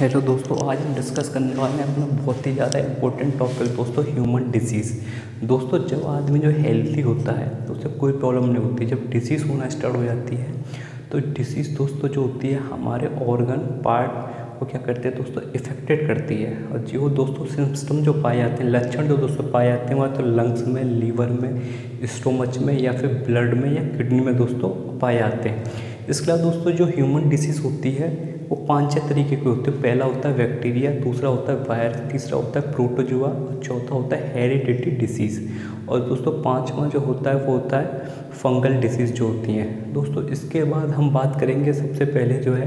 Hello दोस्तों, आज हम डिस्कस करने वाले हैं अपना बहुत ही ज़्यादा इम्पोर्टेंट टॉपिक दोस्तों, ह्यूमन डिसीज़। दोस्तों, जब आदमी जो हेल्थी होता है तो उसे कोई प्रॉब्लम नहीं होती। जब डिसीज़ होना स्टार्ट हो जाती है तो डिसीज़ दोस्तों जो होती है हमारे ऑर्गन पार्ट को क्या करते हैं दोस्तों, इफेक्टेड करती है। और जो दोस्तों सिम्टम जो पाए जाते हैं, लक्षण जो दोस्तों पाए जाते हैं, वह तो लंग्स में, लीवर में, स्टोमच में या फिर ब्लड में या किडनी में दोस्तों पाए जाते हैं। इसके अलावा दोस्तों जो ह्यूमन डिसीज़ होती है वो 5-6 तरीके के होते हैं। पहला होता है बैक्टीरिया, दूसरा होता है वायरस, तीसरा होता है प्रोटोजुआ और चौथा होता है हेरिडिटी डिसीज़। और दोस्तों पांचवा जो होता है वो होता है फंगल डिसीज़ जो होती हैं। दोस्तों इसके बाद हम बात करेंगे सबसे पहले जो है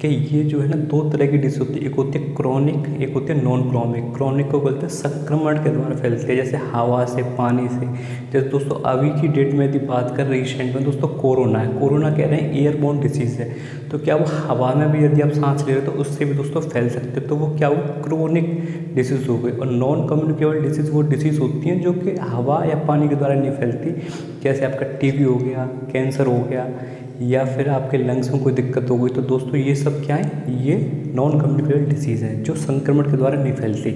कि ये जो है ना 2 तरह की डिसीज़ होती है। एक होती है क्रॉनिक, एक होती है नॉन क्रॉनिक। क्रॉनिक को बोलते हैं संक्रमण के द्वारा फैलती है, जैसे हवा से, पानी से। जैसे दोस्तों अभी की डेट में यदि बात कर रिसेंट में दोस्तों कोरोना है, कोरोना कह रहे हैं एयरबोर्न डिसीज़ है। तो क्या वो हवा में भी यदि आप सांस ले रहे हो तो उससे भी दोस्तों फैल सकते हैं, तो वो क्या वो क्रॉनिक डिसीज़ हो गई। और नॉन कम्युनिकेबल डिसीज़ वो डिसीज़ होती हैं जो कि हवा या पानी के द्वारा नहीं फैलती, जैसे आपका टीबी हो गया, कैंसर हो गया या फिर आपके लंग्स में कोई दिक्कत हो गई। तो दोस्तों ये सब क्या है, ये नॉन कम्युनिकेबल डिसीज़ है जो संक्रमण के द्वारा नहीं फैलती।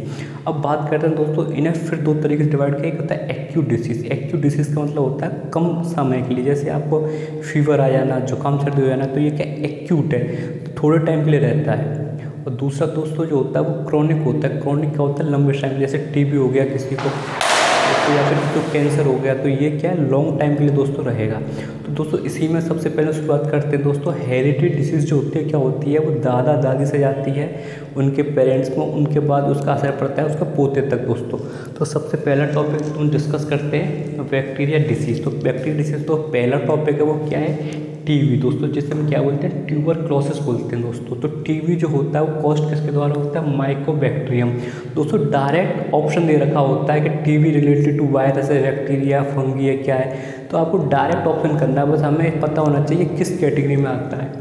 अब बात करते हैं दोस्तों, इन्हें फिर 2 तरीके से डिवाइड किया। एक होता है एक्यूट डिसीज़। एक्यूट डिसीज़ का मतलब होता है कम समय के लिए, जैसे आपको फीवर आ जाना, जुकाम सर्दी हो जाना, तो ये क्या एक्यूट है, तो थोड़े टाइम के लिए रहता है। और दूसरा दोस्तों जो होता है वो क्रॉनिक होता है। क्रॉनिक क्या होता है, लंबे टाइम, जैसे टीबी हो गया किसी को तो या फिर तो कैंसर हो गया, तो ये क्या है लॉन्ग टाइम के लिए दोस्तों रहेगा। तो दोस्तों इसी में सबसे पहले शुरुआत करते हैं दोस्तों। हेरिडिटी डिसीज़ जो होती है क्या होती है, वो दादा दादी से जाती है उनके पेरेंट्स में, उनके बाद उसका असर पड़ता है उसका पोते तक दोस्तों। तो सबसे पहला टॉपिक हम डिस्कस करते हैं बैक्टीरिया डिसीज़। तो बैक्टीरिया डिसीज़ तो पहला टॉपिक है वो क्या है, टीवी दोस्तों, जिसे हम क्या बोलते हैं, ट्यूबरक्लोसिस बोलते हैं दोस्तों। तो टीवी जो होता है वो कॉस्ट किसके द्वारा होता है, माइकोबैक्टीरियम। दोस्तों डायरेक्ट ऑप्शन दे रखा होता है कि टीवी रिलेटेड टू वायरस है, बैक्टीरिया, फंगी है, क्या है, तो आपको डायरेक्ट ऑप्शन करना है। बस हमें पता होना चाहिए किस कैटेगरी में आता है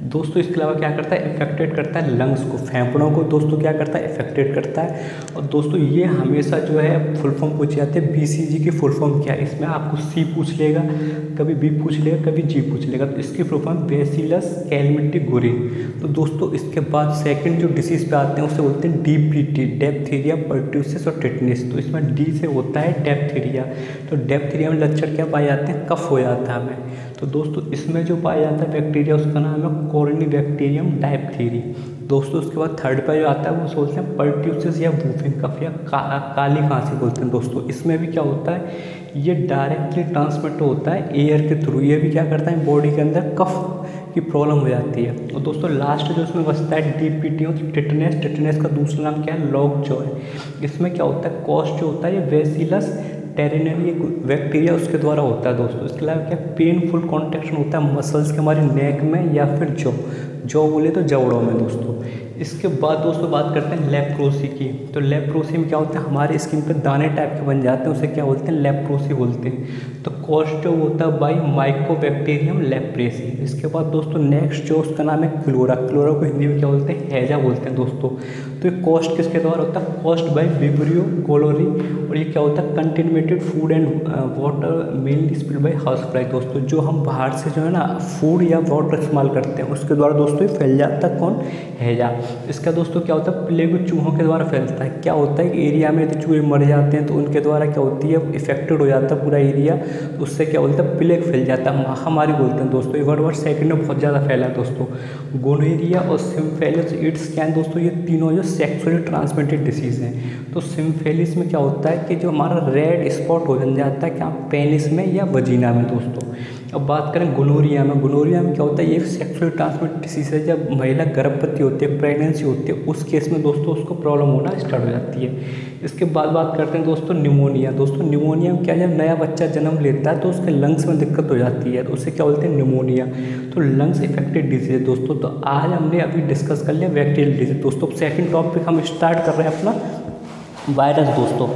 दोस्तों। इसके अलावा क्या करता है, इफेक्टेड करता है लंग्स को, फेफड़ों को दोस्तों क्या करता है, इफेक्टेड करता है। और दोस्तों ये हमेशा जो है फुल फॉर्म पूछे जाते हैं। बीसीजी की फुल फॉर्म क्या है, इसमें आपको सी पूछ लेगा, कभी बी पूछ लेगा, कभी जी पूछ लेगा। तो इसकी फुल फॉर्म बेसिलस कैलमिटी गुरी। तो दोस्तों इसके बाद सेकंड जो डिसीज़ पे आते हैं उसे बोलते हैं डीपीटी, डेप्थीरिया, पर्ट्यूसिस और टेटनिस। तो इसमें डी से होता है डेप्थीरिया। तो डेप्थीरिया में लक्षण क्या पाए जाते हैं, कफ हो जाता है हमें। तो दोस्तों इसमें जो पाया जाता है बैक्टीरिया उसका नाम है कोर्निबैक्टीरियम डायप्थीरी। दोस्तों उसके बाद थर्ड पे जो आता है वो सोचते हैं पर्ट्यूसिस या वूफिंग कफ या काली खांसी बोलते हैं दोस्तों। इसमें भी क्या होता है, ये डायरेक्टली ट्रांसमिट होता है एयर के थ्रू। ये भी क्या करता है, बॉडी के अंदर कफ की प्रॉब्लम हो जाती है। और दोस्तों लास्ट जो इसमें बचता है डीपीटी और टिटनेस। टिटनेस का दूसरा नाम क्या है, लॉक जॉ है। इसमें क्या होता है, कॉस्ट जो होता है ये बेसिलस टेरिनरी बैक्टीरिया उसके द्वारा होता है दोस्तों। इसके अलावा क्या पेनफुल कॉन्ट्रैक्शन होता है मसल्स के हमारे नेक में या फिर जॉ बोले तो जबड़ों में दोस्तों। इसके बाद दोस्तों बात करते हैं लेप्रोसी की। तो लेप्रोसी में क्या होता है, हमारे स्किन पर दाने टाइप के बन जाते हैं, उसे क्या बोलते हैं, लेप्रोसी बोलते हैं। तो कॉस्ट जो होता है बाई माइकोबैक्टीरियम लेप्रेसी। इसके बाद दोस्तों नेक्स्ट जो उसका नाम है क्लोरा। क्लोरा को हिंदी में क्या बोलते हैं, हैजा बोलते हैं दोस्तों। तो ये कॉस्ट किसके द्वारा होता है, कॉस्ट बाई विब्रियो कोलोरी। और ये क्या होता है, contaminated food and water mainly spilled by house fly दोस्तों। जो हम बाहर से जो है ना फूड या वाटर इस्तेमाल करते हैं उसके द्वारा दोस्तों ये फैल जाता है, कौन, हैजा। इसका दोस्तों क्या होता है, प्लेग चूहों के द्वारा फैलता है। क्या होता है, एरिया में यदि चूहे मर जाते हैं तो उनके द्वारा क्या होती है, इफेक्टेड हो जाता है पूरा एरिया, उससे क्या बोलते हैं, प्लेग फैल जाता है, महामारी बोलते हैं दोस्तों। ये वर्ड सेकंड में बहुत ज़्यादा फैला है दोस्तों। गोनोरिया और सिम्फेलिस, एड्स क्या है दोस्तों, ये तीनों जो सेक्सुअली ट्रांसमिटेड डिसीज़ हैं। तो सिम्फेलिस में क्या होता है कि जो हमारा रेड स्पॉट हो जाता है क्या, पेनिस में या वजीना में दोस्तों। अब बात करें गोनोरिया में। गोनोरिया में क्या होता है, ये सेक्सुअली ट्रांसमिटेड डिसीज़ है। जब महिला गर्भवती होती है, प्रेगनेंसी होती है, उस केस में दोस्तों उसको प्रॉब्लम होना स्टार्ट हो जाती है। इसके बाद बात करते हैं दोस्तों निमोनिया। दोस्तों निमोनिया में क्या, जब नया बच्चा जन्म लेता है तो उसके लंग्स में दिक्कत हो जाती है, तो उसे क्या बोलते हैं, निमोनिया। तो लंग्स इफेक्टेड डिजीज है दोस्तों। तो आज हमने अभी डिस्कस कर लिया बैक्टीरियल डिजीज दोस्तों। सेकेंड टॉपिक हम स्टार्ट कर रहे हैं अपना वायरस दोस्तों।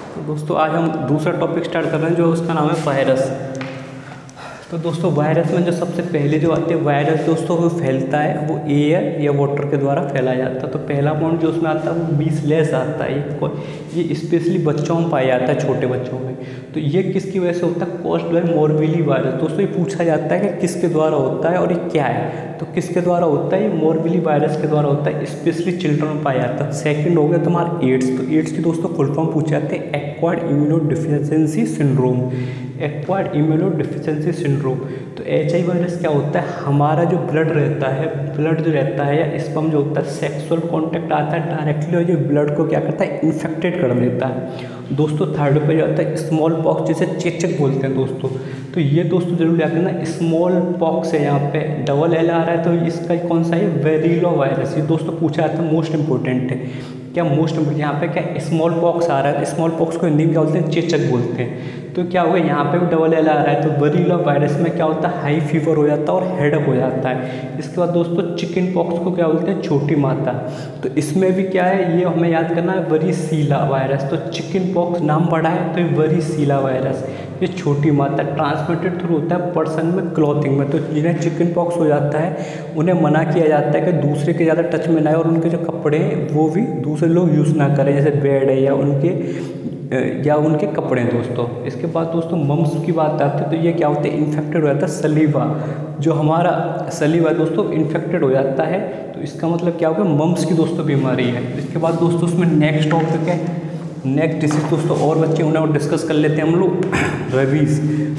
तो दोस्तों आज हम दूसरा टॉपिक स्टार्ट कर रहे हैं जो उसका नाम है वायरस। तो दोस्तों वायरस में जो सबसे पहले जो आते हैं वायरस दोस्तों वो फैलता है, वो एयर या वाटर के द्वारा फैलाया जाता है। तो पहला पॉइंट जो उसमें आता है वो मीजल्स आता है। ये स्पेशली बच्चों में पाया जाता है, छोटे बच्चों में। तो ये किसकी वजह से होता है? Caused by morbilli virus. दोस्तों ये पूछा जाता है कि किसके द्वारा होता है और ये क्या है। तो किसके द्वारा होता है? ये मोरबिली वायरस के द्वारा होता है, स्पेशली चिल्ड्रन में पाया जाता है। सेकेंड हो गया तुम्हारा एड्स। तो एड्स की दोस्तों फुल फॉर्म पूछे जाते हैं acquired immunodeficiency syndrome. Acquired immunodeficiency syndrome. तो HIV वायरस क्या होता है? हमारा जो ब्लड रहता है, ब्लड जो रहता है या स्पर्म जो होता है, सेक्सुअल कांटेक्ट आता है डायरेक्टली और ये ब्लड को क्या करता है? इन्फेक्टेड कर देता है। दोस्तों थर्ड पे जाता है स्मॉल पॉक्स, जिसे चेचक बोलते हैं दोस्तों। तो ये दोस्तों जरूर याद रखना, स्मॉल पॉक्स है, यहाँ पे डबल L आ रहा है। तो इसका कौन सा है? वेरिलो वायरस। ये दोस्तों पूछा जाता है, मोस्ट इंपॉर्टेंट है। क्या मोस्ट इंपॉर्टेंट? यहाँ पे क्या स्मॉल पॉक्स आ रहा है, स्मॉल पॉक्स को हिंदी में क्या बोलते हैं? चेचक बोलते हैं। तो क्या होगा? यहाँ पे भी डबल L आ रहा है। तो वेरिलो वायरस में क्या होता है? हाई फीवर हो जाता है और हेडअप हो जाता है। इसके बाद दोस्तों चिकन पॉक्स को क्या बोलते हैं? छोटी माता। तो इसमें भी क्या है, ये हमें याद करना है, वरीसीला वायरस। तो चिकन पॉक्स नाम पड़ा है, तो ये वरीसीला वायरस, ये छोटी माता, ट्रांसमिटेड थ्रू होता है पर्सन में क्लॉथिंग में। तो जिन्हें चिकन पॉक्स हो जाता है उन्हें मना किया जाता है कि दूसरे के ज़्यादा टच में ना आए और उनके जो कपड़े हैं वो भी दूसरे लोग यूज़ ना करें, जैसे बेड है या उनके कपड़े हैं दोस्तों। इसके बाद दोस्तों मम्स की बात आती है। तो ये क्या होता है? इन्फेक्टेड हो जाता है सलीवा, जो हमारा सलीवा है दोस्तों इन्फेक्टेड हो जाता है। तो इसका मतलब क्या होगा? मम्स की दोस्तों बीमारी है। इसके बाद दोस्तों उसमें नेक्स्ट टॉपिक है नेक्स्ट डिसीज दोस्तों, और बच्चे उन्हें डिस्कस कर लेते हैं हम लोग।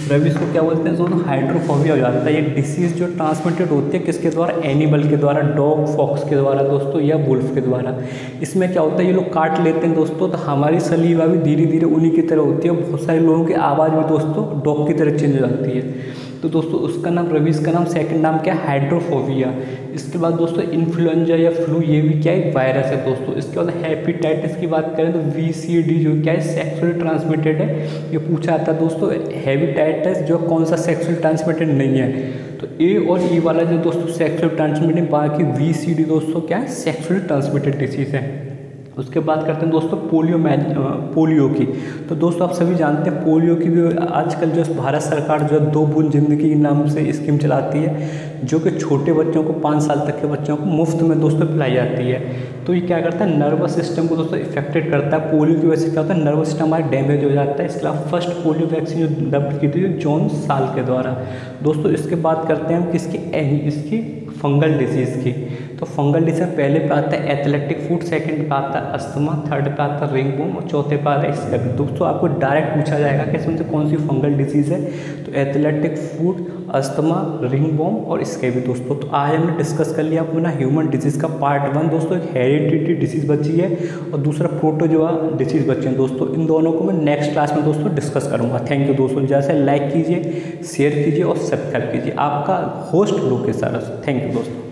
रेबीज को क्या बोलते हैं दोस्तों? हाइड्रोफोबिया हो जाता है। ये डिसीज़ जो ट्रांसमिटेड होती है किसके द्वारा? एनिमल के द्वारा, डॉग फॉक्स के द्वारा दोस्तों, या वुल्फ के द्वारा। इसमें क्या होता है? ये लोग काट लेते हैं दोस्तों, तो हमारी सलीवा भी धीरे धीरे उन्हीं की तरह होती है। बहुत सारे लोगों की आवाज़ भी दोस्तों डॉग की तरह चेंज हो जाती है। तो दोस्तों उसका नाम, रेबीज का नाम सेकंड नाम क्या है? हाइड्रोफोबिया। इसके बाद दोस्तों इन्फ्लुएंजा या फ्लू, ये भी क्या है? वायरस है दोस्तों। इसके बाद हेपेटाइटिस की बात करें तो VCD जो क्या है? सेक्सुअली ट्रांसमिटेड है। ये पूछा आता है दोस्तों। हेपेटाइटिस जो कौन सा सेक्सुअली ट्रांसमिटेड नहीं है। तो A और E वाला जो दोस्तों सेक्सुअली ट्रांसमिटेड, बाकी VCD दोस्तों क्या है? सेक्सुअली ट्रांसमिटेड डिसीज़ है। उसके बाद करते हैं दोस्तों पोलियो की। तो दोस्तों आप सभी जानते हैं पोलियो की भी आजकल जो भारत सरकार जो 2 बूंद जिंदगी के नाम से स्कीम चलाती है, जो कि छोटे बच्चों को 5 साल तक के बच्चों को मुफ्त में दोस्तों पिलाई जाती है। तो ये क्या करता है? नर्वस सिस्टम को दोस्तों इफेक्टेड करता है। पोलियो की वजह से क्या होता है? नर्वस सिस्टम हमारा डैमेज हो जाता है। इसके अलावा फर्स्ट पोलियो वैक्सीन जो डेवलप की थी जॉन साल के द्वारा दोस्तों। इसके बाद करते हैं हम इसकी फंगल डिसीज़ की। तो फंगल डिसीज पहले पे आता है एथलेटिक फूड, सेकंड पे आता है अस्थमा, थर्ड पे आता है रिंगवॉर्म और चौथे पे आता है स्कैबी। दोस्तों आपको डायरेक्ट पूछा जाएगा कि इसमें से कौन सी फंगल डिसीज़ है। तो एथलेटिक फूड, अस्थमा, रिंगवॉर्म और स्कैबी दोस्तों। तो आज हमने डिस्कस कर लिया अपना ह्यूमन डिसीज़ का पार्ट 1 दोस्तों। एक हेरिडिटी डिसीज़ बची है और दूसरा प्रोटोजोआ डिसीज़ बची है दोस्तों। इन दोनों को मैं नेक्स्ट क्लास में दोस्तों डिस्कस करूँगा। थैंक यू दोस्तों। जैसे लाइक कीजिए, शेयर कीजिए और सब्सक्राइब कीजिए। आपका होस्ट लोकेश सारस। थैंक यू दोस्तों।